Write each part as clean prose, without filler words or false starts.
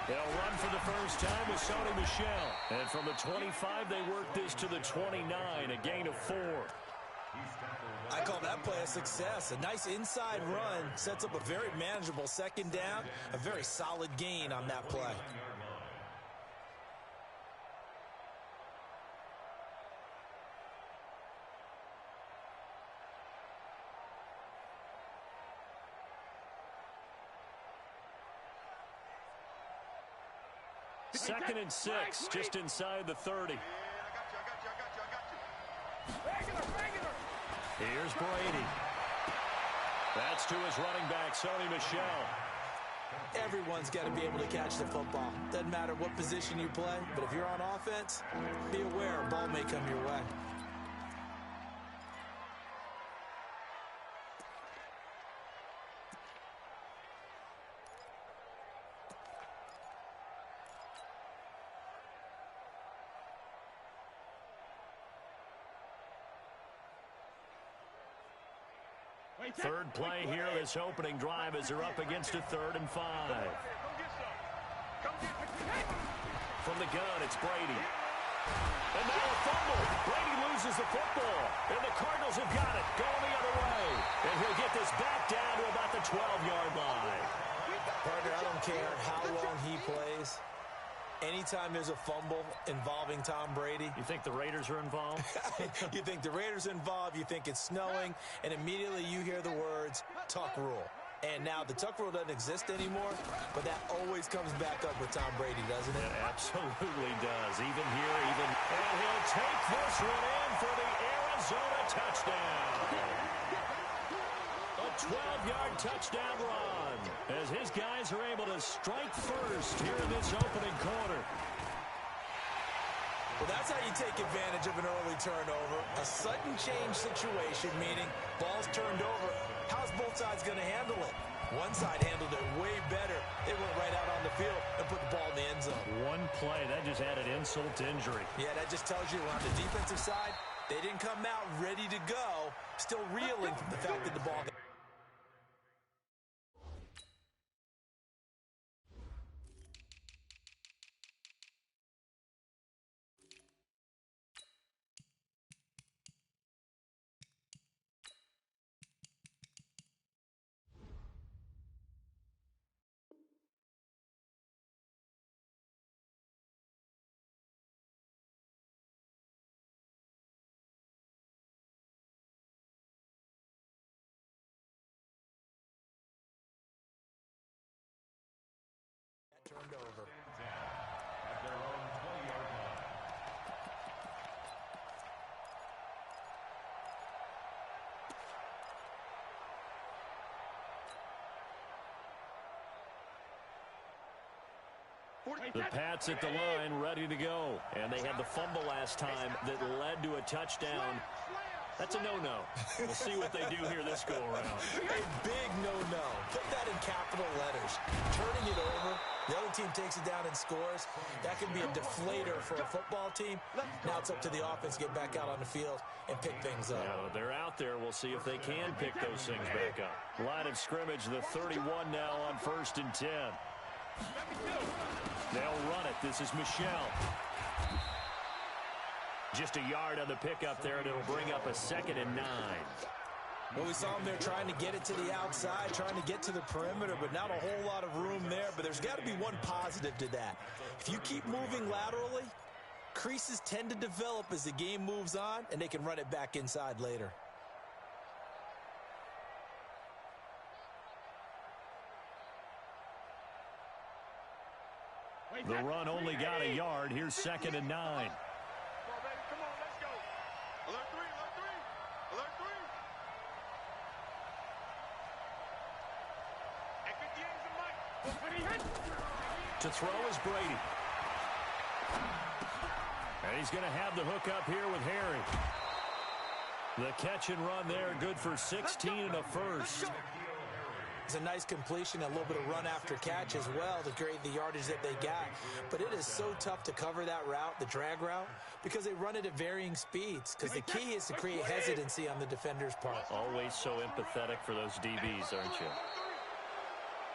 They'll run for the first time with Sony Michel. And from the 25, they work this to the 29, a gain of 4. I call that play a success. A nice inside run sets up a very manageable second down, a very solid gain on that play. Second and 6, just inside the 30. Here's Brady. That's to his running back, Sony Michel. Everyone's got to be able to catch the football. Doesn't matter what position you play, but if you're on offense, be aware a ball may come your way. Third play here, this opening drive as they're up against a 3rd and 5. From the gun, it's Brady. And now a fumble. Brady loses the football. And the Cardinals have got it, going the other way. And he'll get this back down to about the 12-yard line. Partner, I don't care how long he plays. Anytime there's a fumble involving Tom Brady. You think the Raiders are involved? You think the Raiders are involved, you think it's snowing, and immediately you hear the words, tuck rule. And now the tuck rule doesn't exist anymore, but that always comes back up with Tom Brady, doesn't it? It absolutely does. Even here, and he'll take this one in for the Arizona touchdown. A 12-yard touchdown run as his guys are able to strike first here in this opening quarter. Well, that's how you take advantage of an early turnover. A sudden change situation, meaning ball's turned over. How's both sides going to handle it? One side handled it way better. They went right out on the field and put the ball in the end zone. One play, that just added insult to injury. Yeah, that just tells you on the defensive side, they didn't come out ready to go, still reeling from the fact that the ball got... turned over. At their own 20-yard line. The Pats at the line, ready to go. And they had the fumble last time that led to a touchdown. That's a no-no. We'll see what they do here this go-around. A big no-no. Put that in capital letters. Turning it over, the other team takes it down and scores. That can be a deflator for a football team. Now it's up to the offense to get back out on the field and pick things up. Yeah, they're out there. We'll see if they can pick those things back up. Line of scrimmage, the 31 now on 1st and 10. They'll run it. This is Michel. Just a yard on the pickup there, and it'll bring up a 2nd and 9. Well, we saw them there trying to get it to the outside, trying to get to the perimeter, but not a whole lot of room there. But there's got to be one positive to that. If you keep moving laterally, creases tend to develop as the game moves on, and they can run it back inside later. The run only got a yard. Here's 2nd and 9. To throw is Brady. And he's going to have the hook up here with Harry. The catch and run there, good for 16 and a first. It's a nice completion, a little bit of run after catch as well to create the yardage that they got. But it is so tough to cover that route, the drag route, because they run it at varying speeds. Because the key is to create hesitancy on the defender's part. Always so empathetic for those DBs, aren't you?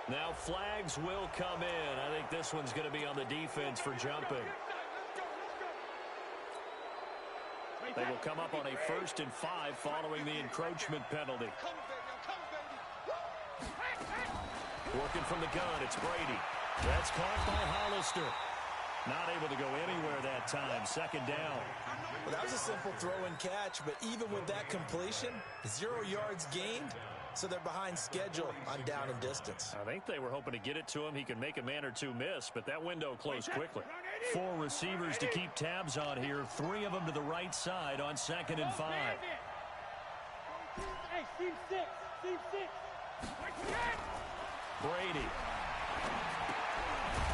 Now flags will come in. I think this one's going to be on the defense for jumping. They will come up on a 1st and 5 following the encroachment penalty. Working from the gun, it's Brady. That's caught by Hollister. Not able to go anywhere that time. 2nd down. Well, that was a simple throw and catch, but even with that completion, 0 yards gained, so they're behind schedule on down and distance. I think they were hoping to get it to him. He could make a man or two miss, but that window closed quickly. 4 receivers to keep tabs on here. 3 of them to the right side on 2nd and 5. Hey, team 6. Team 6. Brady.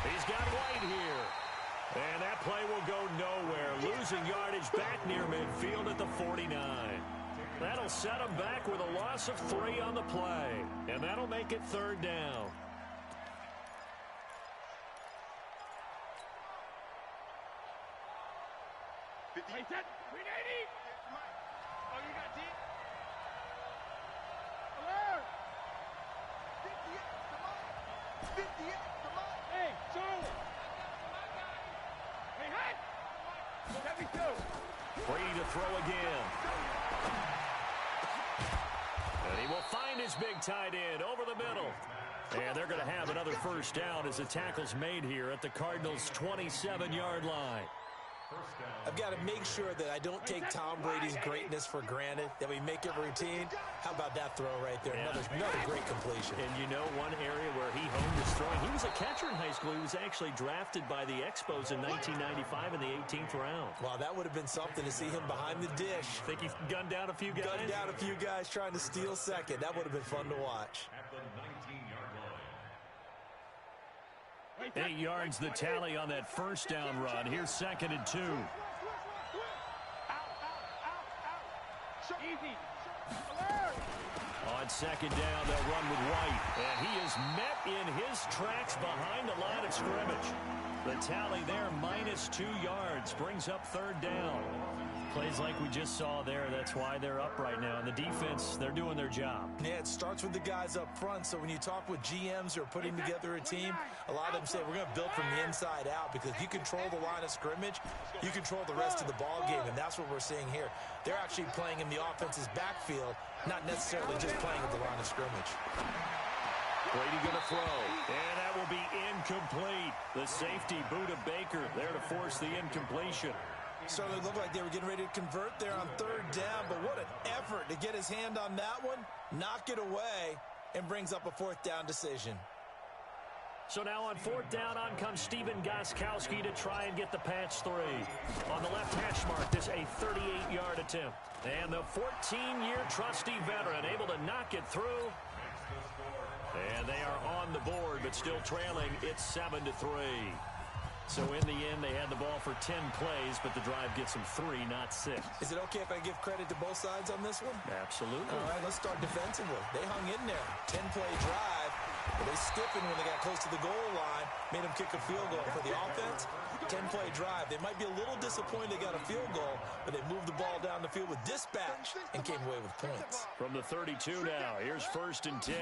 He's got White here. And that play will go nowhere. Losing yardage back near midfield at the 49. That'll set him back with a loss of 3 on the play. And that'll make it 3rd down. Hey, set. 380. Oh, you got deep. Alert. 58, come on. Hey, Charlie. Hey, hey. Let me go. Brady to throw again. And he will find his big tight end over the middle. And they're going to have another 1st down as the tackle's made here at the Cardinals' 27-yard line. I've got to make sure that I don't take Tom Brady's greatness for granted, that we make it routine. How about that throw right there? Yeah. Another great completion. And you know one area where he honed his throwing? He was a catcher in high school. He was actually drafted by the Expos in 1995 in the 18th round. Wow, that would have been something to see him behind the dish. Think he gunned down a few guys? Gunned down a few guys trying to steal second. That would have been fun to watch. 8 yards the tally on that 1st down run. Here's 2nd and 2. Easy. On 2nd down, they'll run with White. And he is met in his tracks behind the line of scrimmage. The tally there, minus 2 yards, brings up 3rd down. Plays like we just saw there. That's why they're up right now. And the defense, they're doing their job. Yeah, it starts with the guys up front. So when you talk with GMs who are putting together a team, a lot of them say we're going to build from the inside out, because if you control the line of scrimmage, you control the rest of the ball game. And that's what we're seeing here. They're actually playing in the offense's backfield, not necessarily just playing at the line of scrimmage. Brady going to throw. And that will be incomplete. The safety, Budda Baker, there to force the incompletion. Certainly looked like they were getting ready to convert there on 3rd down, but what an effort to get his hand on that one, knock it away, and brings up a 4th down decision. So now on 4th down, on comes Stephen Gostkowski to try and get the patch 3. On the left hash mark, this a 38-yard attempt. And the 14-year trusty veteran able to knock it through. And they are on the board, but still trailing. It's 7-3. So in the end, they had the ball for 10 plays, but the drive gets them 3, not 6. Is it okay if I give credit to both sides on this one? Absolutely. All right, let's start defensively. They hung in there. 10-play drive, but they stiffened when they got close to the goal line, made them kick a field goal. For the offense, 10-play drive. They might be a little disappointed they got a field goal, but they moved the ball down the field with dispatch and came away with points. From the 32 now, here's 1st and 10.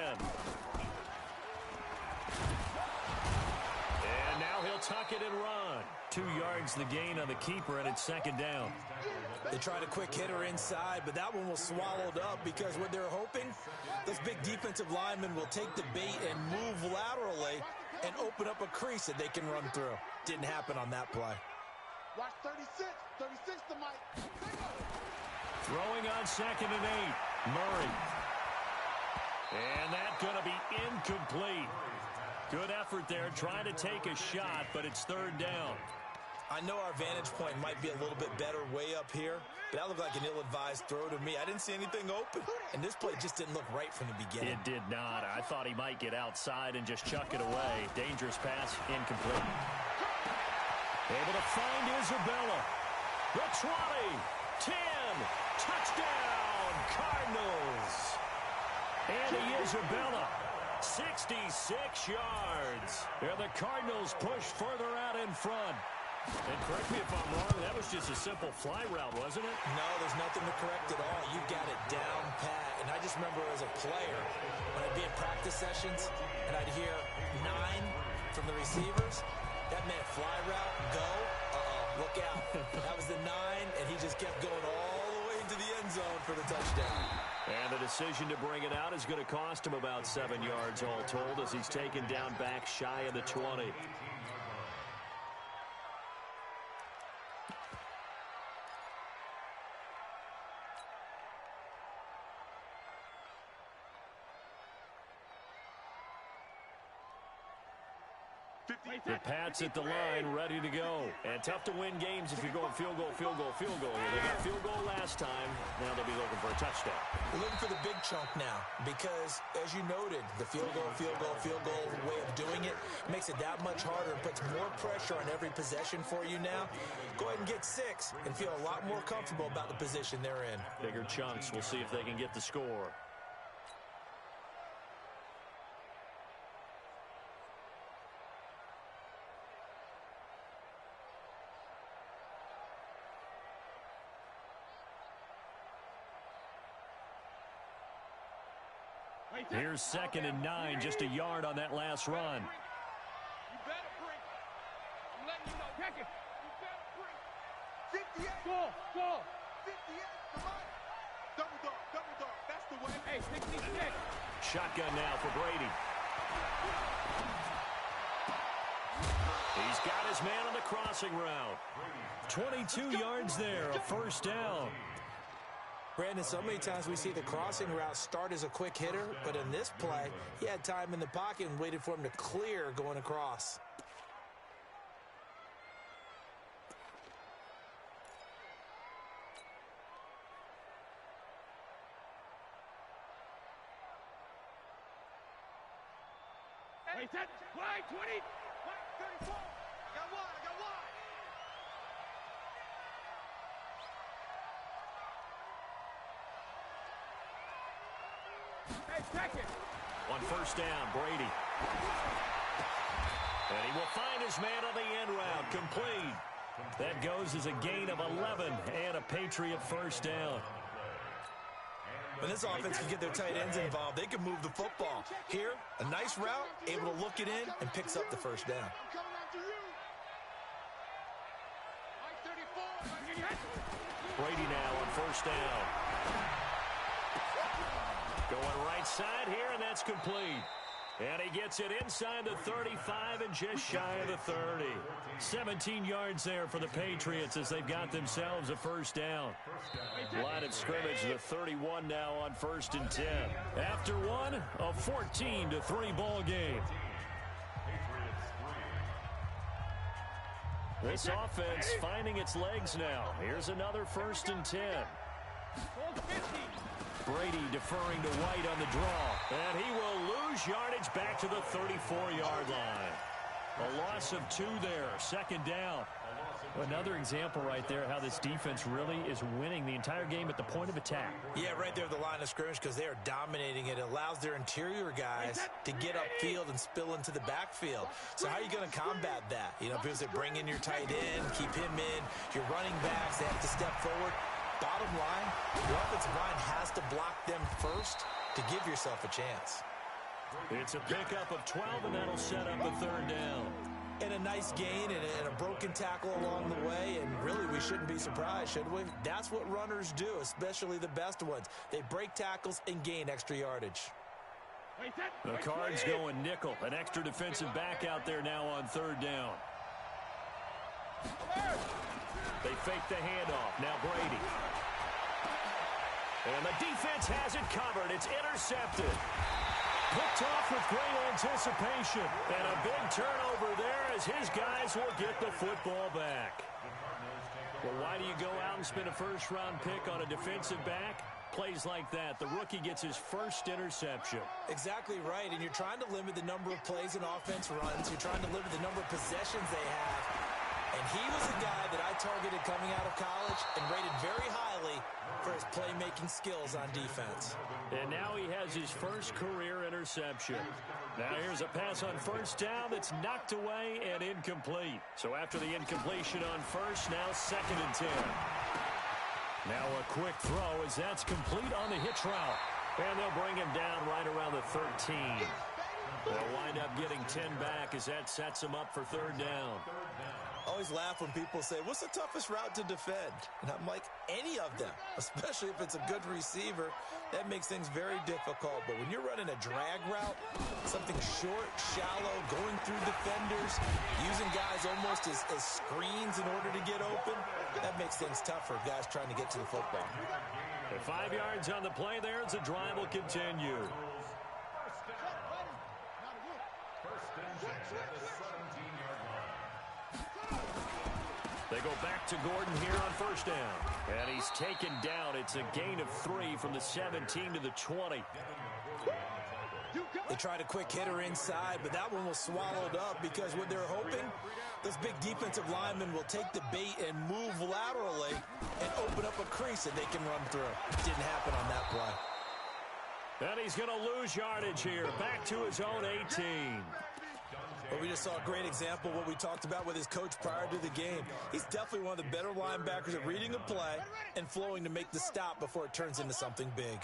He'll tuck it and run. 2 yards the gain on the keeper, and it's 2nd down. They tried a quick hitter inside, but that one was swallowed up because what they're hoping, those big defensive linemen will take the bait and move laterally and open up a crease that they can run through. Didn't happen on that play. Watch 36. 36 to Mike. Throwing on 2nd and 8. Murray. And that's going to be incomplete. Good effort there, trying to take a shot, but it's 3rd down. I know our vantage point might be a little bit better way up here, but that looked like an ill-advised throw to me. I didn't see anything open, and this play just didn't look right from the beginning. It did not. I thought he might get outside and just chuck it away. Dangerous pass, incomplete. Able to find Isabella. The 20, 10, touchdown, Cardinals. Andy Isabella 66 yards. And the Cardinals push further out in front. And correct me if I'm wrong, that was just a simple fly route, wasn't it? No, there's nothing to correct at all. You got it down pat. And I just remember as a player, when I'd be in practice sessions and I'd hear 9 from the receivers, that meant fly route, go, look out. That was the 9, and he just kept going all the way into the end zone for the touchdown. And the decision to bring it out is going to cost him about 7 yards all told as he's taken down back shy of the 20. The Pats at the line, ready to go. And tough to win games if you're going field goal, field goal, field goal here. They got field goal last time. Now they'll be looking for a touchdown. We're looking for the big chunk now because, as you noted, the field goal way of doing it makes it that much harder and puts more pressure on every possession for you now. Go ahead and get 6 and feel a lot more comfortable about the position they're in. Bigger chunks. We'll see if they can get the score. Here's 2nd and 9, just a yard on that last run. You better bring. I'm letting you know. Check it. You better bring. 58. Score. 58. Come on. Double dog. That's the way. Hey, 66. Shotgun now for Brady. He's got his man on the crossing route. 22 yards there, a first down. Brandon, so many times we see the crossing route start as a quick hitter, but in this play, he had time in the pocket and waited for him to clear going across. Wait, that wide 20. Wide 34. I got one. Hey, second. On first down, Brady. And he will find his man on the end route, complete. That goes as a gain of 11 and a Patriot first down. When this offense can get their tight ends involved, they can move the football. Here, a nice route, able to look it in, and picks up the first down. I'm coming after you. Wide 34. Brady now on first down. Going right side here, and that's complete. And he gets it inside the 35 and just shy of the 30. 17 yards there for the Patriots as they've got themselves a first down. Line of scrimmage, the 31 now on 1st and 10. After one, a 14-3 ball game. This offense finding its legs now. Here's another 1st and 10. Brady deferring to White on the draw. And he will lose yardage back to the 34-yard line. A loss of 2 there, 2nd down. Another example right there how this defense really is winning the entire game at the point of attack. Yeah, right there at the line of scrimmage because they are dominating it. It allows their interior guys to get upfield and spill into the backfield. So how are you going to combat that? You know, because they bring in your tight end, keep him in. Your running backs, they have to step forward. Bottom line, your offensive line has to block them first to give yourself a chance. It's a pickup of 12, and that'll set up a 3rd down. And a nice gain and a broken tackle along the way, and really we shouldn't be surprised, should we? That's what runners do, especially the best ones. They break tackles and gain extra yardage. The Cards going nickel, an extra defensive back out there now on 3rd down. They fake the handoff. Now Brady. And the defense has it covered. It's intercepted. Picked off with great anticipation. And a big turnover there as his guys will get the football back. Well, why do you go out and spend a first-round pick on a defensive back? Plays like that. The rookie gets his first interception. Exactly right. And you're trying to limit the number of plays an offense runs. You're trying to limit the number of possessions they have. And he was a guy that I targeted coming out of college and rated very highly for his playmaking skills on defense. And now he has his first career interception. Now here's a pass on first down that's knocked away and incomplete. So after the incompletion on first, now 2nd and 10. Now a quick throw as that's complete on the hitch route. And they'll bring him down right around the 13. They'll wind up getting 10 back as that sets him up for 3rd down. Always laugh when people say, what's the toughest route to defend? And I'm like, any of them, especially if it's a good receiver. That makes things very difficult. But when you're running a drag route, something short, shallow, going through defenders, using guys almost as screens in order to get open, that makes things tough for guys trying to get to the football. 5 yards on the play there as the drive will continue. They go back to Gordon here on first down. And he's taken down. It's a gain of 3 from the 17 to the 20. They tried a quick hitter inside, but that one was swallowed up because what they're hoping, those big defensive linemen will take the bait and move laterally and open up a crease that they can run through. Didn't happen on that play. And he's going to lose yardage here. Back to his own 18. Well, we just saw a great example of what we talked about with his coach prior to the game. He's definitely one of the better linebackers at reading a play and flowing to make the stop before it turns into something big.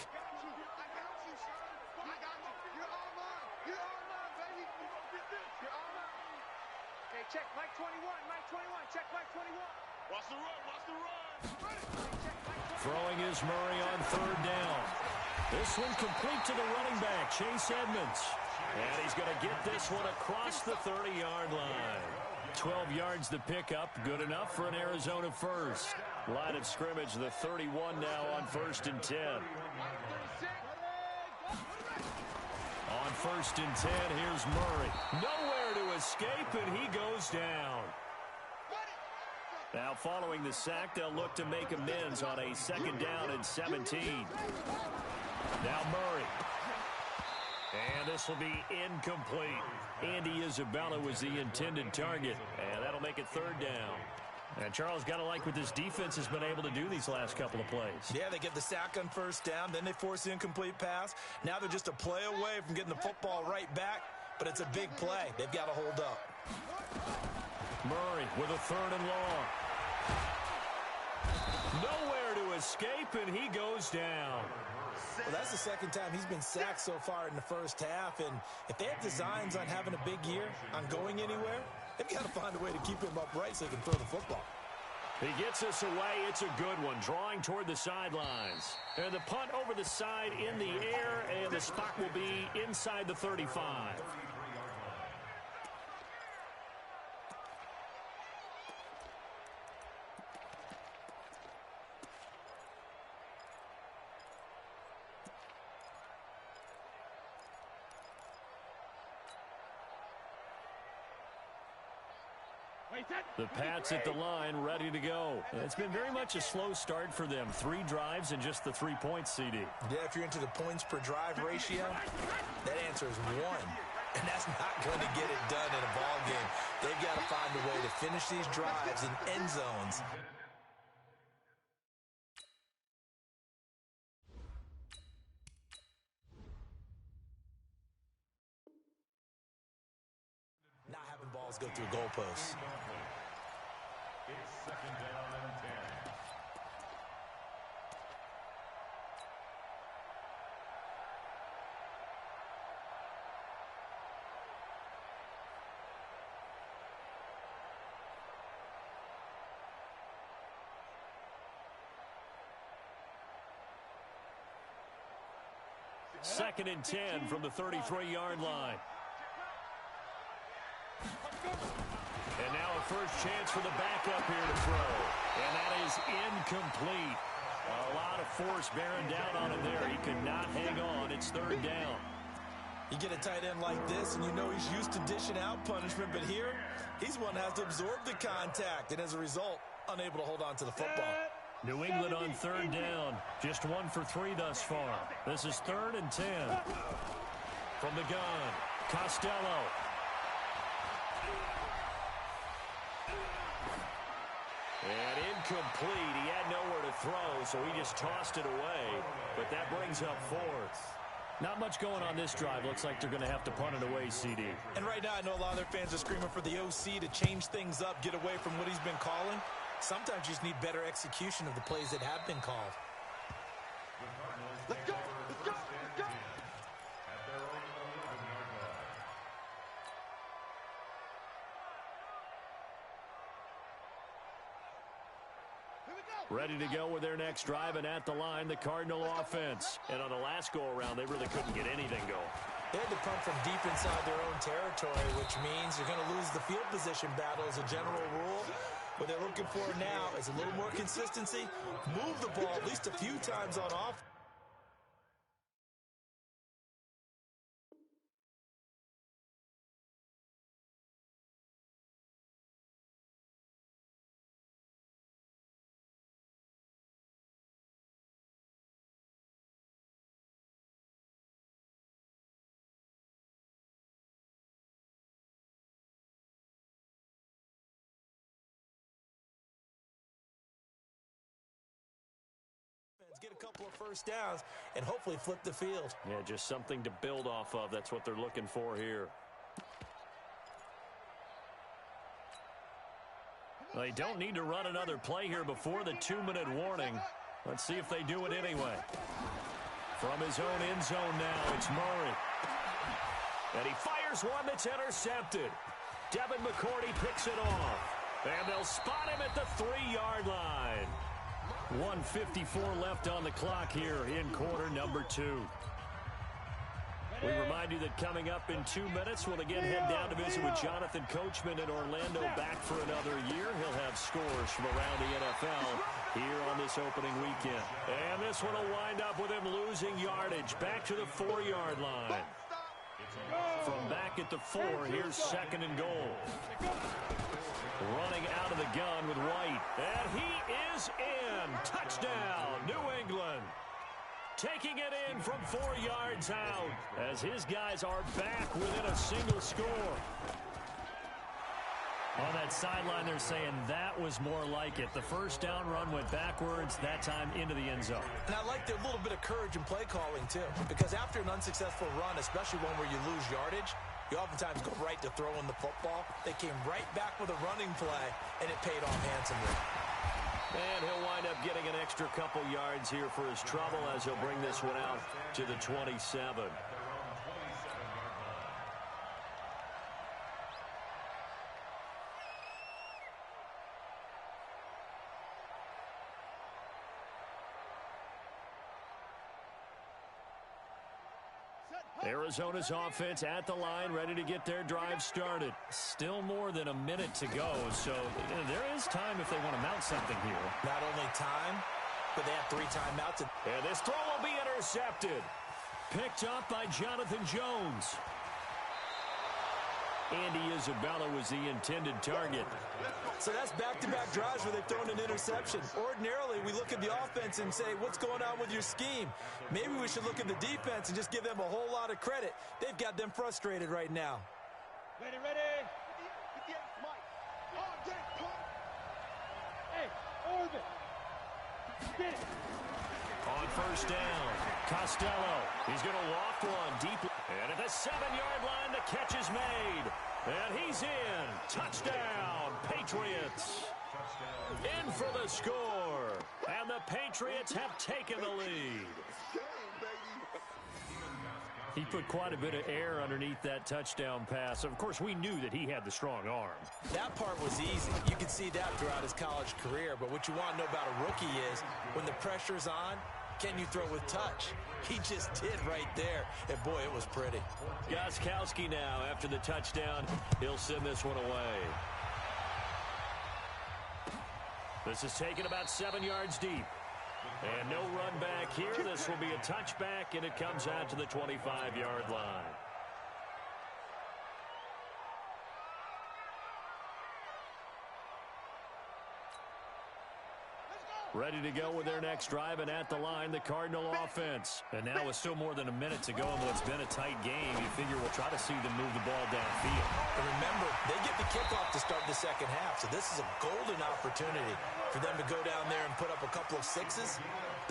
Check Mike 21, Mike 21, check Mike 21. Watch the run, watch the run. Throwing is Murray on 3rd down. This one complete to the running back, Chase Edmonds. And he's going to get this one across the 30-yard line. 12 yards to pick up, good enough for an Arizona first. Line of scrimmage, the 31 now on 1st and 10. On 1st and 10, here's Murray. Nowhere to escape, and he goes down. Now, following the sack, they'll look to make amends on a 2nd down and 17. Now Murray. And this will be incomplete. Andy Isabella was the intended target, and that'll make it 3rd down. And Charles, got to like what this defense has been able to do these last couple of plays. Yeah, they get the sack on 1st down, then they force the incomplete pass. Now they're just a play away from getting the football right back, but it's a big play. They've got to hold up. Murray with a 3rd and long. Nowhere to escape, and he goes down. Well, that's the 2nd time he's been sacked so far in the first half, and if they have designs on having a big year, on going anywhere, they've got to find a way to keep him upright so he can throw the football. He gets us away. It's a good one, drawing toward the sidelines. And the punt over the side in the air, and the spot will be inside the 35. The Pats at the line, ready to go. It's been very much a slow start for them. 3 drives and just the 3 points, CD. Yeah, if you're into the points per drive ratio, that answer is 1. And that's not going to get it done in a ball game. They've got to find a way to finish these drives in end zones. Not having balls go through goalposts. It's 2nd down and 10. Second and 10 from the 33-yard line. And now a first chance for the backup here to throw. And that is incomplete. A lot of force bearing down on him there. He could not hang on. It's 3rd down. You get a tight end like this, and you know he's used to dishing out punishment, but here, he's one that has to absorb the contact, and as a result, unable to hold on to the football. New England on 3rd down. Just 1 for 3 thus far. This is 3rd and 10. From the gun, Costello. And incomplete. He had nowhere to throw, so he just tossed it away. But that brings up fourth. Not much going on this drive. Looks like they're going to have to punt it away, CD. And right now, I know a lot of their fans are screaming for the OC to change things up, get away from what he's been calling. Sometimes you just need better execution of the plays that have been called. Let's go! Let's go! Let's go! At their own 11-yard line. Here we go! Ready to go with their next drive, and at the line, the Cardinal offense. And on the last go-around, they really couldn't get anything going. They had to punt from deep inside their own territory, which means you're going to lose the field position battle as a general rule. What they're looking for now is a little more consistency, move the ball at least a few times on offense. Get a couple of first downs and hopefully flip the field. Yeah, just something to build off of. That's what they're looking for here. They don't need to run another play here before the 2-minute warning. Let's see if they do it anyway. From his own end zone now, it's Murray. And he fires one that's intercepted. Devin McCourty picks it off. And they'll spot him at the 3-yard line. 1:54 left on the clock here in quarter number 2. We remind you that coming up in 2 minutes, we'll again head down to visit with Jonathan Coachman in Orlando, back for another year. He'll have scores from around the NFL here on this opening weekend. And this one will wind up with him losing yardage back to the 4-yard line. From back at the 4, here's 2nd and goal. Running out of the gun with White. And he is in. Touchdown, New England. Taking it in from 4 yards out as his guys are back within a single score. On that sideline, they're saying that was more like it. The first down run went backwards, that time into the end zone. And I like their little bit of courage in play calling, too. Because after an unsuccessful run, especially one where you lose yardage, you oftentimes go right to throwing the football. They came right back with a running play, and it paid off handsomely. And he'll wind up getting an extra couple yards here for his trouble as he'll bring this one out to the 27. Arizona's offense at the line, ready to get their drive started. Still more than a minute to go, so there is time if they want to mount something here. Not only time, but they have 3 timeouts. And this throw will be intercepted. Picked up by Jonathan Jones. Andy Isabella was the intended target. So that's back-to-back drives where they've thrown an interception. Ordinarily, we look at the offense and say, what's going on with your scheme? Maybe we should look at the defense and just give them a whole lot of credit. They've got them frustrated right now. Ready, ready. 58, Mike. Hey, Orbit. Get it. On first down, Costello. He's going to loft one deep. And at the 7-yard line, the catch is made. And he's in. Touchdown, Patriots. In for the score. And the Patriots have taken the lead. He put quite a bit of air underneath that touchdown pass. Of course, we knew that he had the strong arm. That part was easy. You can see that throughout his college career. But what you want to know about a rookie is when the pressure's on, can you throw with touch? He just did right there. And, boy, it was pretty. Gostkowski now, after the touchdown, he'll send this one away. This is taken about 7 yards deep. And no run back here. This will be a touchback, and it comes out to the 25-yard line. Ready to go with their next drive, and at the line, the Cardinal offense. And now with still more than a minute to go in what's been a tight game, you figure we'll try to see them move the ball downfield. And remember, they get the kickoff to start the second half, so this is a golden opportunity for them to go down there and put up a couple of sixes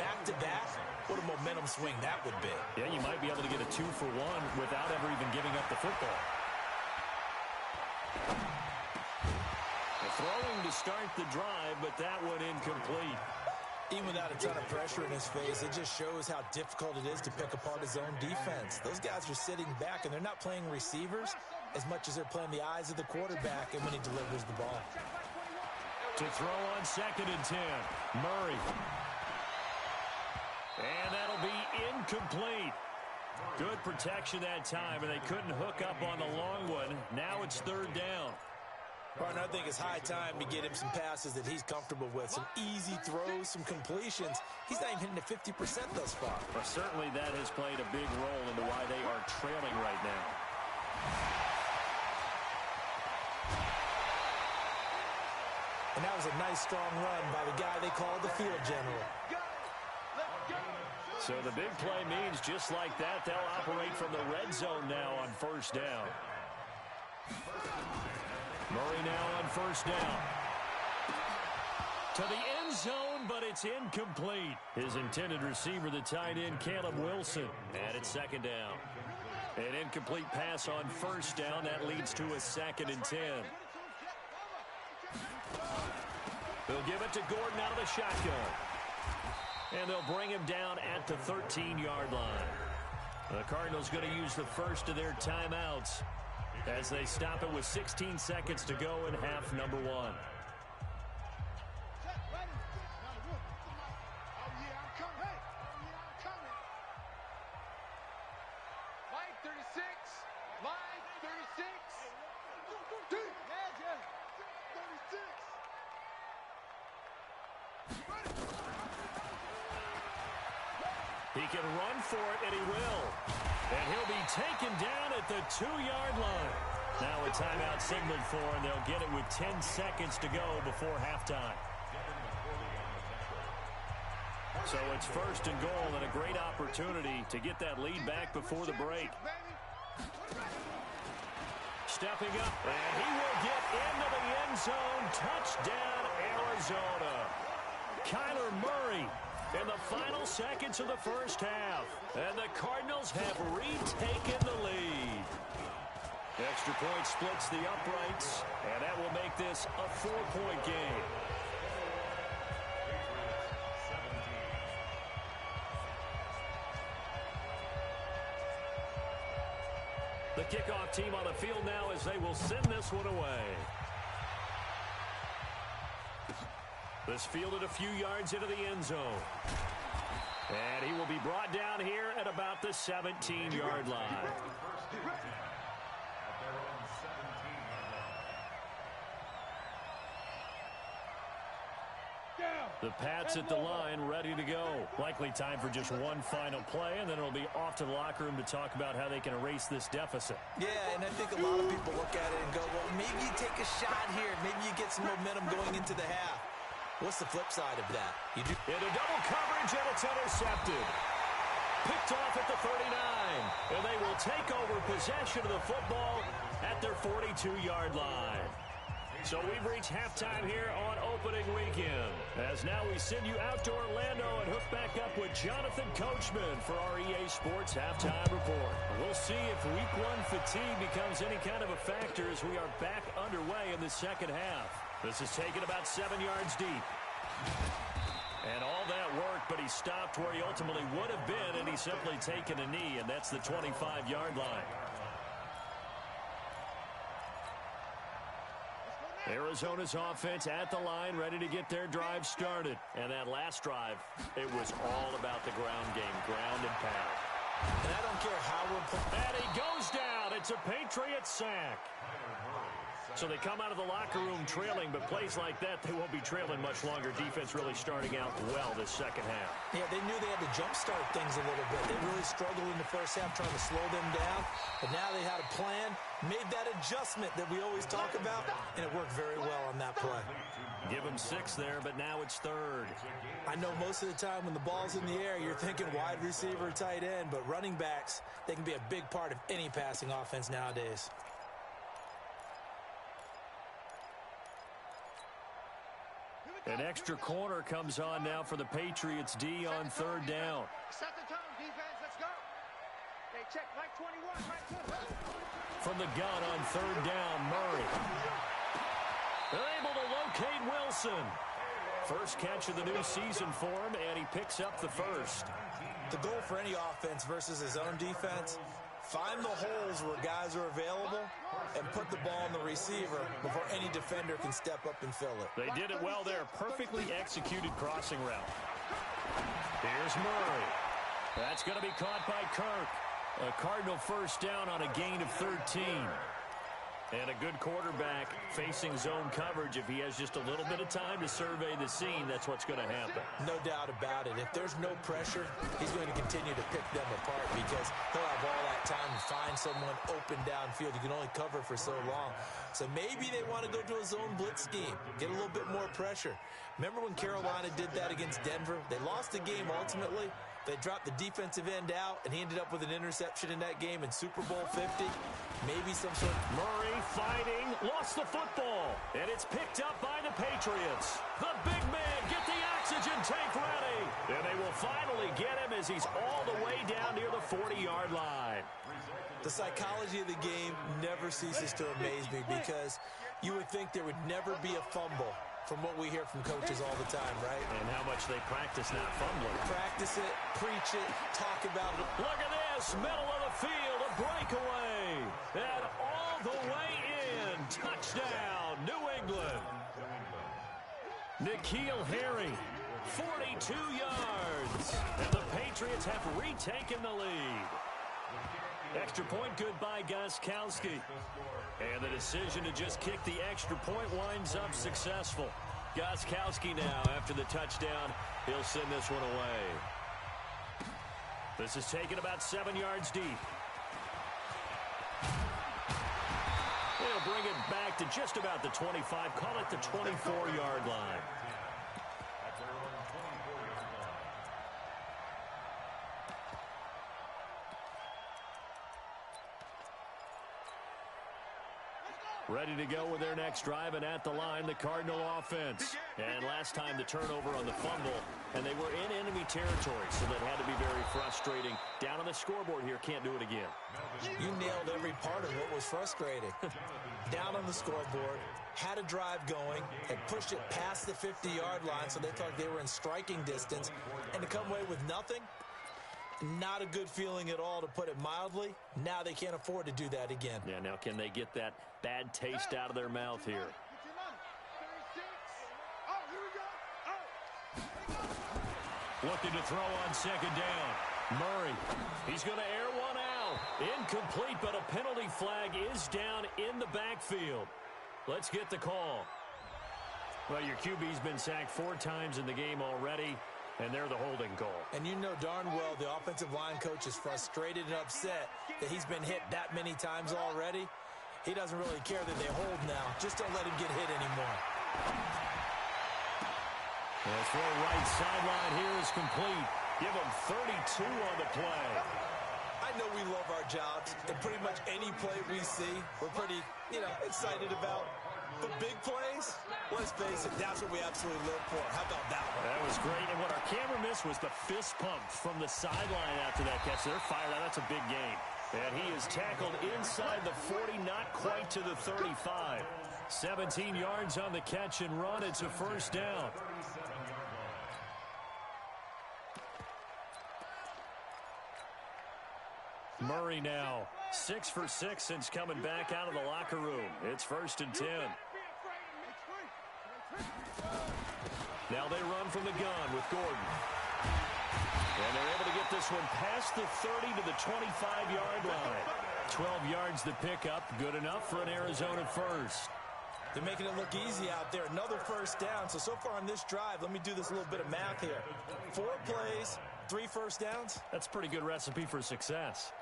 back-to-back. What a momentum swing that would be. Yeah, you might be able to get a 2-for-1 without ever even giving up the football. Throwing to start the drive, but that one incomplete. Even without a ton of pressure in his face, it just shows how difficult it is to pick apart his own defense. Those guys are sitting back, and they're not playing receivers as much as they're playing the eyes of the quarterback and when he delivers the ball. To throw on 2nd and 10, Murray. And that'll be incomplete. Good protection that time, and they couldn't hook up on the long one. Now it's 3rd down. Partner, I think it's high time to get him some passes that he's comfortable with. Some easy throws, some completions. He's not even hitting the 50% thus far. Well, certainly that has played a big role into why they are trailing right now. And that was a nice, strong run by the guy they called the field general. So the big play means just like that, they'll operate from the red zone now on 1st down. Murray now on 1st down. To the end zone, but it's incomplete. His intended receiver, the tight end, Caleb Wilson. And it's 2nd down. An incomplete pass on 1st down. That leads to a 2nd and 10. They'll give it to Gordon out of the shotgun. And they'll bring him down at the 13-yard line. The Cardinals going to use the first of their timeouts as they stop it with 16 seconds to go in half number 1. Line 36. Line 36. 36. He can run for it, and he will. And he'll be taken down at the 2-yard line. Now a timeout signaled for, and they'll get it with 10 seconds to go before halftime. So it's 1st and goal, and a great opportunity to get that lead back before the break. Stepping up, and he will get into the end zone. Touchdown, Arizona. Kyler Murray in the final seconds of the first half. And the Cardinals have retaken the lead. Extra point splits the uprights, and that will make this a 4-point game. The kickoff team on the field now as they will send this one away. This fielded a few yards into the end zone. And he will be brought down here at about the 17-yard line. The Pats at the line, ready to go. Likely time for just one final play, and then it'll be off to the locker room to talk about how they can erase this deficit. Yeah, and I think a lot of people look at it and go, well, maybe you take a shot here. Maybe you get some momentum going into the half. What's the flip side of that? You do into double coverage, and it's intercepted. Picked off at the 39, and they will take over possession of the football at their 42-yard line. So we've reached halftime here on opening weekend. As now we send you out to Orlando and hook back up with Jonathan Coachman for our EA Sports Halftime Report. We'll see if Week 1 fatigue becomes any kind of a factor as we are back underway in the second half. This is taken about 7 yards deep. And all that work, but he stopped where he ultimately would have been, and he's simply taken a knee, and that's the 25-yard line. Arizona's offense at the line, ready to get their drive started. And that last drive, it was all about the ground game, ground and pound. And I don't care how we're playing. And he goes down. It's a Patriot sack. So they come out of the locker room trailing, but plays like that, they won't be trailing much longer. Defense really starting out well this second half. Yeah, they knew they had to jumpstart things a little bit. They really struggled in the first half trying to slow them down. But now they had a plan, made that adjustment that we always talk about, and it worked very well on that play. Give him 6 there, but now it's 3rd. I know most of the time when the ball's in the air, you're thinking wide receiver, tight end, but running backs, they can be a big part of any passing offense nowadays. An extra corner comes on now for the Patriots D on 3rd down. Set the tone, defense. Let's go. Hey, check. Like 21. Right. From the gun on 3rd down, Murray. They're able to locate Wilson. First catch of the new season for him, and he picks up the first. The goal for any offense versus his own defense, find the holes where guys are available and put the ball on the receiver before any defender can step up and fill it. They did it well there. Perfectly executed crossing route. Here's Murray. That's going to be caught by Kirk. A Cardinal first down on a gain of 13. And a good quarterback facing zone coverage. If he has just a little bit of time to survey the scene, that's what's going to happen. No doubt about it. If there's no pressure, he's going to continue to pick them apart because he'll have all that time to find someone open downfield. You can only cover for so long. So maybe they want to go to a zone blitz scheme, get a little bit more pressure. Remember when Carolina did that against Denver? They lost the game ultimately. They dropped the defensive end out, and he ended up with an interception in that game in Super Bowl 50. Maybe some sort of... Murray fighting, lost the football, and it's picked up by the Patriots. The big man, get the oxygen tank ready. And they will finally get him as he's all the way down near the 40-yard line. The psychology of the game never ceases to amaze me because you would think there would never be a fumble from what we hear from coaches all the time, right? And how much they practice not fumbling. Practice it, preach it, talk about it. Look at this, middle of the field, a breakaway. And all the way in, touchdown, New England. N'Keal Harry, 42 yards. And the Patriots have retaken the lead. Extra point good by Gostkowski. And the decision to just kick the extra point winds up successful. Gostkowski now, after the touchdown, he'll send this one away. This is taken about 7 yards deep. They'll bring it back to just about the 25, call it the 24-yard line. Ready to go with their next drive, and at the line, the Cardinal offense. And last time, the turnover on the fumble, and they were in enemy territory, so that had to be very frustrating. Down on the scoreboard here, can't do it again. You nailed every part of what was frustrating. Down on the scoreboard, had a drive going, had pushed it past the 50-yard line, so they thought they were in striking distance, and to come away with nothing, not a good feeling at all, to put it mildly. Now they can't afford to do that again. Yeah, now can they get that bad taste out of their mouth here? Looking to throw on second down. Murray, he's going to air one out. Incomplete, but a penalty flag is down in the backfield. Let's get the call. Well, your QB's been sacked 4 times in the game already, and they're the holding call. And you know darn well the offensive line coach is frustrated and upset that he's been hit that many times already. He doesn't really care that they hold now. Just don't let him get hit anymore. The throw right sideline here is complete. Give him 32 on the play. I know we love our jobs, and pretty much any play we see, we're pretty, excited about. But big plays, let's face it, that's what we absolutely live for. How about that one? That was great, and what our camera missed was the fist pump from the sideline after that catch. They're fired out. That's a big gain. And he is tackled inside the 40, not quite to the 35. 17 yards on the catch and run. It's a first down. Murray now 6 for 6 since coming back out of the locker room. It's 1st and 10. Now they run from the gun with Gordon. And they're able to get this one past the 30 to the 25-yard line. 12 yards the pickup. Good enough for an Arizona first. They're making it look easy out there. Another first down. So far on this drive, let me do this little bit of math here. 4 plays, 3 first downs. That's a pretty good recipe for success.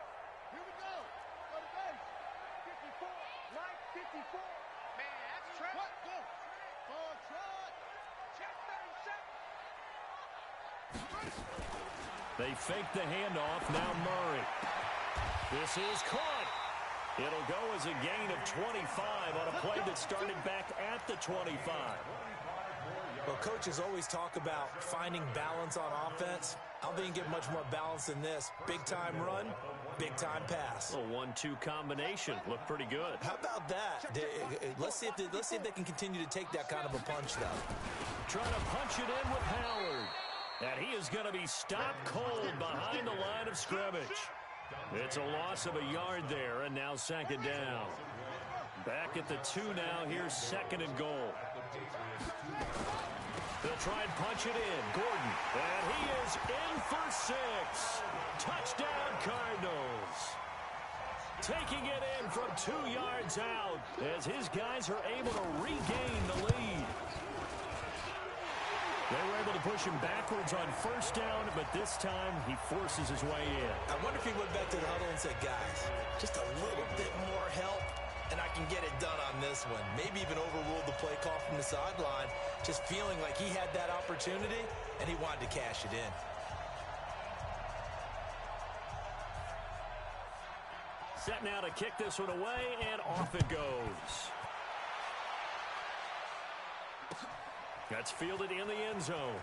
Man, that's trap. What? Go. Check 30 seconds. They fake the handoff. Now Murray. This is caught. It'll go as a gain of 25 on a play that started back at the 25. Well, coaches always talk about finding balance on offense. I don't think you get much more balance than this. Big-time run, big-time pass. A 1-2 combination. Looked pretty good. How about that? Let's see if they can continue to take that kind of a punch, though. Trying to punch it in with Howard. And he is going to be stopped cold behind the line of scrimmage. It's a loss of a yard there, and now second down. Back at the 2 now. Here's second and goal. They'll try and punch it in. Gordon. And he is in for 6. Touchdown, Cardinals. Taking it in from 2 yards out as his guys are able to regain the lead. They were able to push him backwards on first down, but this time he forces his way in. I wonder if he went back to the huddle and said, guys, just a little bit more help, and I can get it done on this one. Maybe even overruled the play call from the sideline, just feeling like he had that opportunity, and he wanted to cash it in. Set now to kick this one away, and off it goes. That's fielded in the end zone.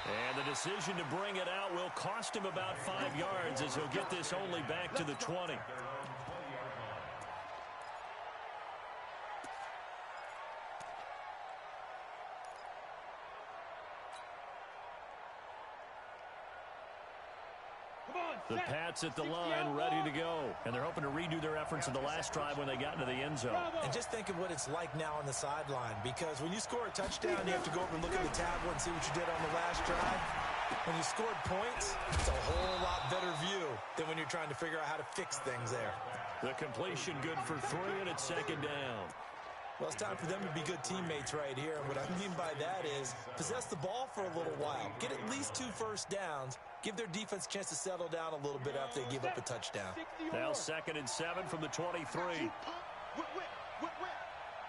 And the decision to bring it out will cost him about 5 yards as he'll get this only back to the 20. The Pats at the line, ready to go. And they're hoping to redo their efforts in the last drive when they got into the end zone. And just think of what it's like now on the sideline, because when you score a touchdown, you have to go over and look at the tablet and see what you did on the last drive. When you scored points, it's a whole lot better view than when you're trying to figure out how to fix things there. The completion good for 3, and it's second down. Well, it's time for them to be good teammates right here. And what I mean by that is possess the ball for a little while. Get at least 2 first downs. Give their defense a chance to settle down a little bit after they give up a touchdown. Now second and 7 from the 23. Whip.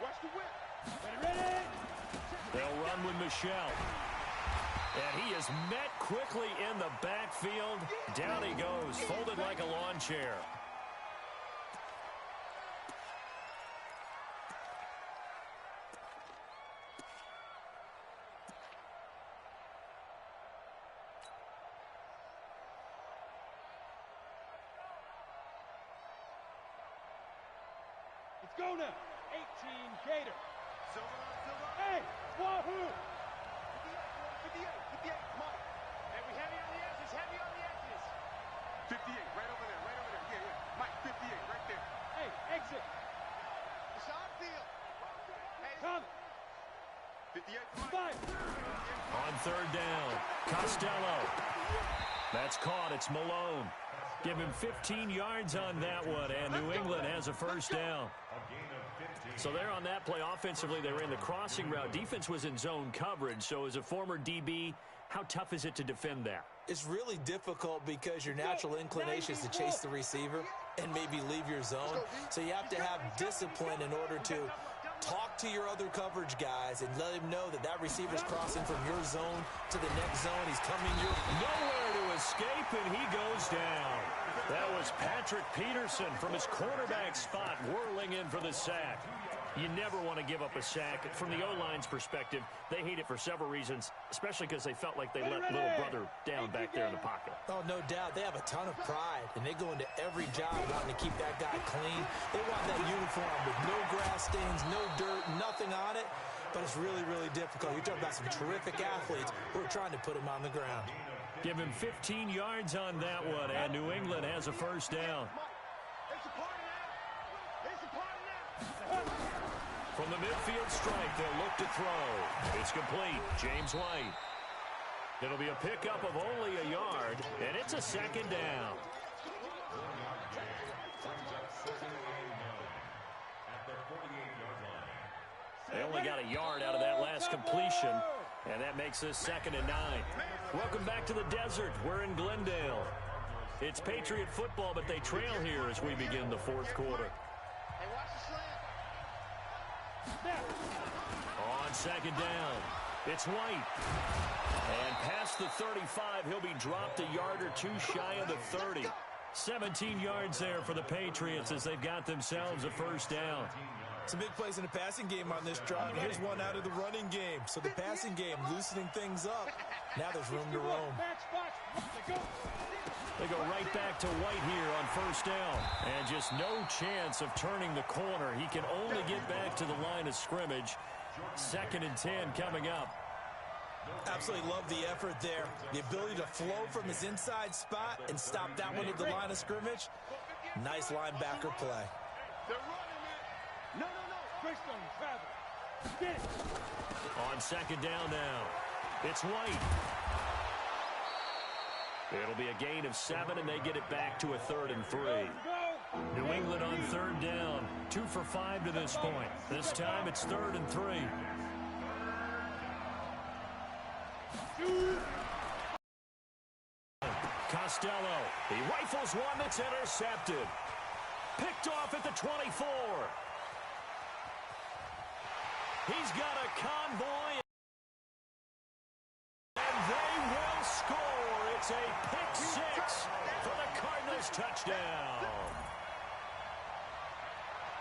Watch the whip. Ready. They'll run with Michelle. And he is met quickly in the backfield. Down he goes, folded like a lawn chair. Go now. 18 Gator. Hey, Wahoo. 58, come on. Hey, we heavy on the edges, 58, right over there, yeah. Mike, 58, right there. Hey, exit. Sean Field. Hey, come. 58, come on. On third down, Costello. That's caught. It's Malone. Give him 15 yards on that one, and New England has a first down. So there on that play, offensively, they ran the crossing route. Defense was in zone coverage, so as a former DB, how tough is it to defend that? It's really difficult because your natural inclination is to chase the receiver and maybe leave your zone. So you have to have discipline in order to talk to your other coverage guys and let him know that that receiver's crossing from your zone to the next zone. He's coming your nowhere to escape, and he goes down. That was Patrick Peterson from his quarterback spot, whirling in for the sack. You never want to give up a sack. From the O-line's perspective, they hate it for several reasons, especially because they felt like they let little brother down back there in the pocket. Oh, no doubt. They have a ton of pride, and they go into every job wanting to keep that guy clean. They want that uniform with no grass stains, no dirt, nothing on it. But it's really, really difficult. You're talking about some terrific athletes who are trying to put him on the ground. Give him 15 yards on that one, and New England has a first down. From the midfield strike, they'll look to throw. It's complete. James White. It'll be a pickup of only a yard, and it's a second down. They only got a yard out of that last completion, and that makes this 2nd and 9. Welcome back to the desert. We're in Glendale. It's Patriot football, but they trail here as we begin the fourth quarter. Hey, watch the slant. On second down, it's White. And past the 35, he'll be dropped a yard or two shy of the 30. 17 yards there for the Patriots as they've got themselves a first down. Some big plays in the passing game on this drive. Here's one out of the running game. So the passing game loosening things up. Now there's room to roam. They go right back to White here on first down. And just no chance of turning the corner. He can only get back to the line of scrimmage. 2nd and 10 coming up. Absolutely love the effort there. The ability to flow from his inside spot and stop that one at the line of scrimmage. Nice linebacker play. No. Christian, travel. Get it. On second down now, it's White. It'll be a gain of 7, and they get it back to a 3rd and 3. New England on 3rd down. 2 for 5 to this point. This time it's 3rd and 3. Costello. He rifles one that's intercepted. Picked off at the 24. He's got a convoy. And they will score. It's a pick 6 for the Cardinals touchdown.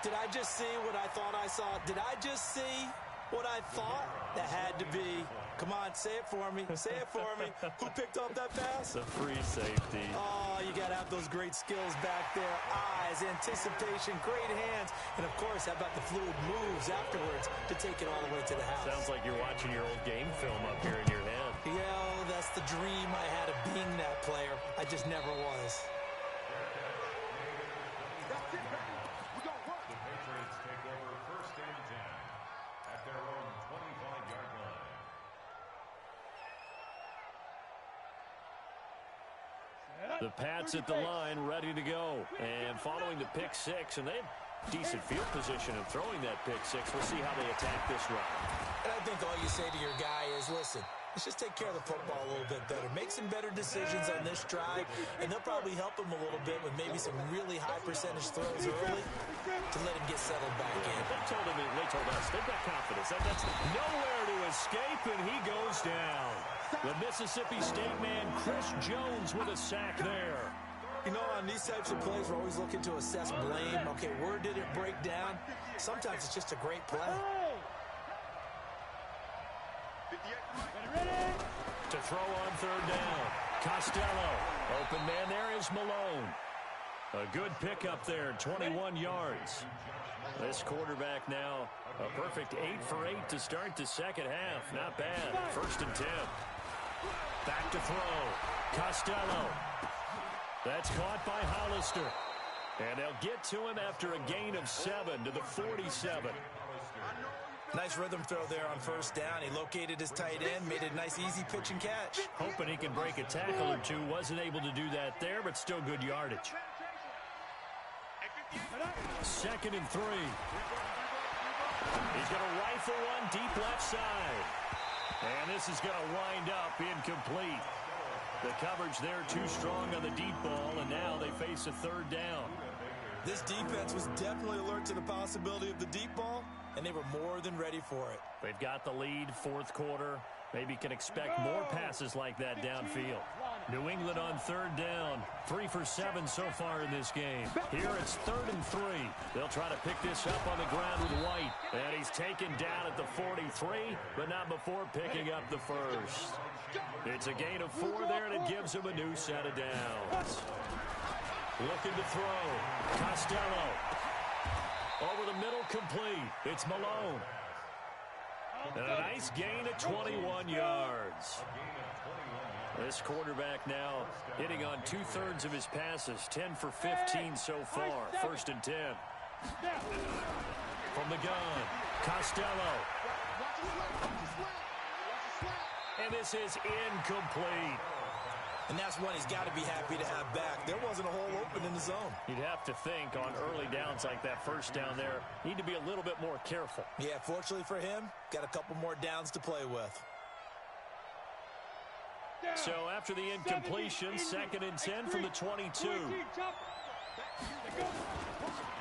Did I just see what I thought I saw? Did I just see what I thought? That had to be. Come on, say it for me. Say it for me. Who picked up that pass? The free safety. Oh, you got to have those great skills back there. Eyes, anticipation, great hands. And, of course, how about the fluid moves afterwards to take it all the way to the house? Sounds like you're watching your old game film up here in your head. Yeah, that's the dream I had of being that player. I just never was. The Patriots take over 1st and 10 at their own 25-yard line. The Pats at the line, ready to go. And following the pick 6, and they have decent field position in throwing that pick 6. We'll see how they attack this run. And I think all you say to your guy is, listen, let's just take care of the football a little bit better. Make some better decisions on this drive, and they'll probably help him a little bit with maybe some really high percentage throws early to let him get settled back in. They told us they've got confidence. That's nowhere to escape, and he goes down. The Mississippi State man, Chris Jones, with a sack there. You know, on these types of plays, we're always looking to assess blame. Okay, where did it break down? Sometimes it's just a great play. To throw on 3rd down. Costello. Open man there is Malone. A good pickup there, 21 yards. This quarterback now, a perfect 8 for 8 to start the second half. Not bad. 1st and 10. Back to throw. Costello. That's caught by Hollister. And they'll get to him after a gain of 7 to the 47. Nice rhythm throw there on 1st down. He located his tight end, made a nice easy pitch and catch. Hoping he can break a tackle or two. Wasn't able to do that there, but still good yardage. 2nd and 3. He's going to rifle one deep left side. And this is going to wind up incomplete. The coverage there too strong on the deep ball, and now they face a 3rd down. This defense was definitely alert to the possibility of the deep ball, and they were more than ready for it. They've got the lead, 4th quarter. Maybe can expect more passes like that downfield. New England on 3rd down. 3 for 7 so far in this game. Here it's 3rd and 3. They'll try to pick this up on the ground with White. And he's taken down at the 43, but not before picking up the first. It's a gain of 4 there, and it gives him a new set of downs. Looking to throw. Costello. Over the middle, complete. It's Malone. And a nice gain of 21 yards. This quarterback now hitting on 2/3 of his passes. 10 for 15 so far. 1st and 10. From the gun, Costello. And this is incomplete. And that's one he's got to be happy to have back. There wasn't a hole open in the zone. You'd have to think on early downs like that 1st down there, need to be a little bit more careful. Yeah, fortunately for him, got a couple more downs to play with. So after the incompletion, 2nd and 10 from the 22.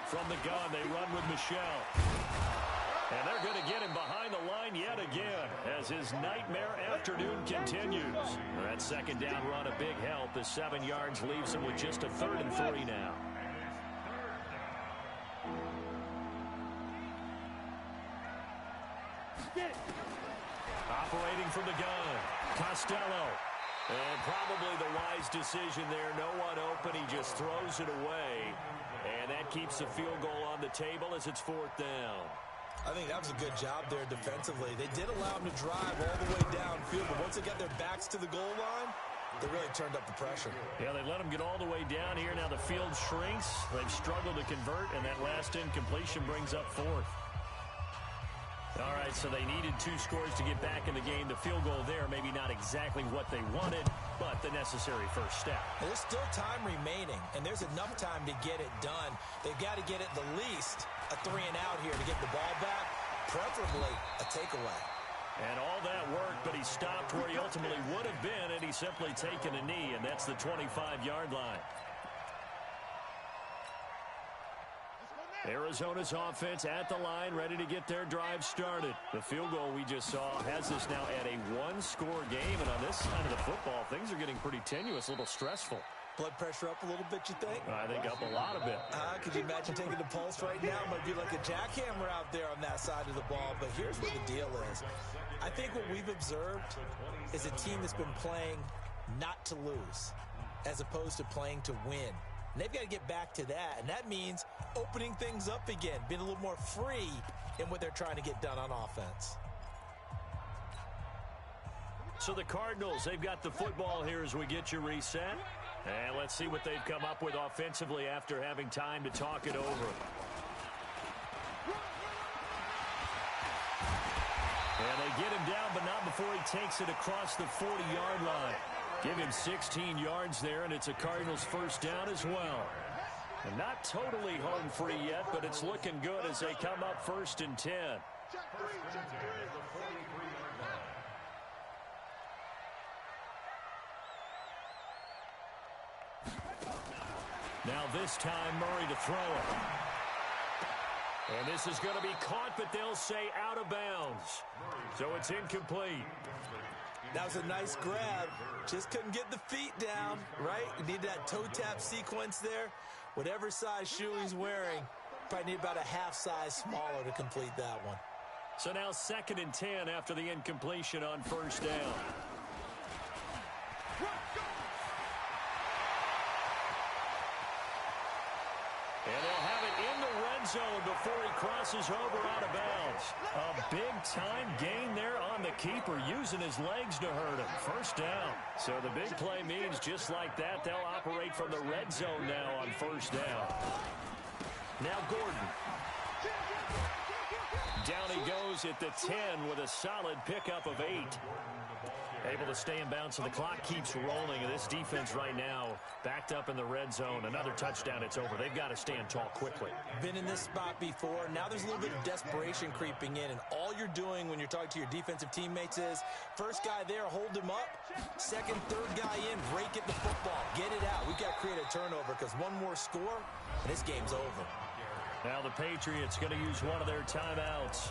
From the gun, they run with Michel. And they're going to get him behind the line yet again as his nightmare afternoon continues. That 2nd down run a big help as 7 yards leaves him with just a 3rd and 3 now. Operating from the gun, Costello. And probably the wise decision there. No one open. He just throws it away. And that keeps the field goal on the table as it's 4th down. I think that was a good job there defensively. They did allow him to drive all the way downfield, but once they got their backs to the goal line, they really turned up the pressure. Yeah, they let him get all the way down here. Now the field shrinks. They've struggled to convert, and that last incompletion brings up 4th. All right, so they needed 2 scores to get back in the game. The field goal there, maybe not exactly what they wanted, but the necessary first step. There's still time remaining, and there's enough time to get it done. They've got to get at the least a 3 and out here to get the ball back, preferably a takeaway. And all that work, but he stopped where he ultimately would have been, and he's simply taken a knee, and that's the 25-yard line. Arizona's offense at the line, ready to get their drive started. The field goal we just saw has us now at a 1-score game, and on this side of the football, things are getting pretty tenuous, a little stressful. Blood pressure up a little bit, you think? I think up a lot of it. Could you imagine taking the pulse right now? Might be like a jackhammer out there on that side of the ball, but here's what the deal is. I think what we've observed is a team that's been playing not to lose as opposed to playing to win. And they've got to get back to that, and that means opening things up again, being a little more free in what they're trying to get done on offense. So the Cardinals, they've got the football here as we get you reset. And let's see what they've come up with offensively after having time to talk it over. And they get him down, but not before he takes it across the 40-yard line. Give him 16 yards there, and it's a Cardinals first down as well. And not totally home free yet, but it's looking good as they come up 1st and 10. Now this time Murray to throw it. And this is going to be caught, but they'll say out of bounds. So it's incomplete. That was a nice grab. Just couldn't get the feet down, right? You need that toe tap sequence there. Whatever size shoe he's wearing, probably need about a half size smaller to complete that one. So now 2nd and 10 after the incompletion on 1st down. And they'll have it in the red zone before he crosses over out of bounds. A big-time gain there on the keeper, using his legs to hurt him. First down. So the big play means just like that, they'll operate from the red zone now on 1st down. Now Gordon. Down he goes at the 10 with a solid pickup of 8. Able to stay in bounds, so the clock keeps rolling. And this defense right now backed up in the red zone. Another touchdown, it's over. They've got to stand tall quickly. Been in this spot before. Now there's a little bit of desperation creeping in. And all you're doing when you're talking to your defensive teammates is, first guy there, hold him up. Second, third guy in, break at the football. Get it out. We've got to create a turnover because one more score, and this game's over. Now the Patriots going to use one of their timeouts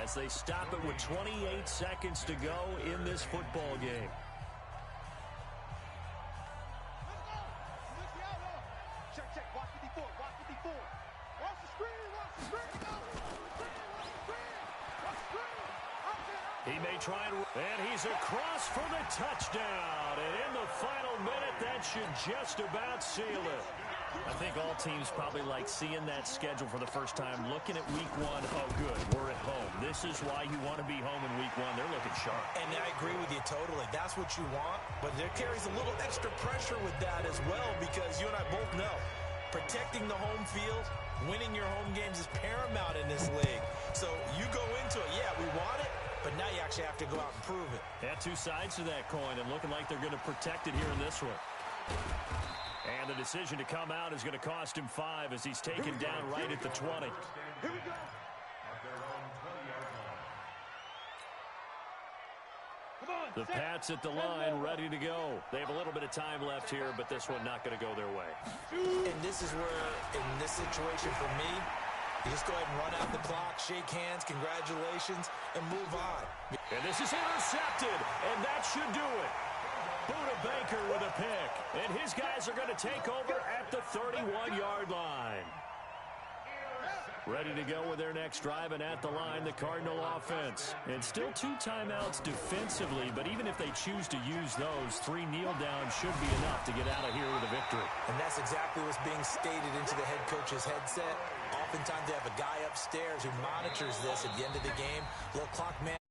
as they stop it with 28 seconds to go in this football game. Check, watch 54, watch 54. Watch the screen, watch the screen. Watch the screen. He may try and he's across for the touchdown. And in the final minute, that should just about seal it. I think all teams probably like seeing that schedule for the first time, looking at week 1. Oh, good, we're at home. This is why you want to be home in week 1. They're looking sharp. And I agree with you totally. That's what you want. But there carries a little extra pressure with that as well, because you and I both know protecting the home field, winning your home games is paramount in this league. So you go into it, yeah, we want it, but now you actually have to go out and prove it. Yeah, 2 sides to that coin, and looking like they're going to protect it here in this one. And the decision to come out is going to cost him 5 as he's taken down right at the 20. Here we go. At their own 20-yard line. Come The Pats at the line, ready to go. They have a little bit of time left here, but this one not going to go their way. And this is where, in this situation for me, you just go ahead and run out the clock, shake hands, congratulations, and move on. And this is intercepted, and that should do it. Buda Baker with a pick, and his guys are going to take over at the 31-yard line. Ready to go with their next drive, and at the line, the Cardinal offense. And still 2 timeouts defensively, but even if they choose to use those, 3 kneel downs should be enough to get out of here with a victory. And that's exactly what's being stated into the head coach's headset. Oftentimes they have a guy upstairs who monitors this at the end of the game. Little clock man.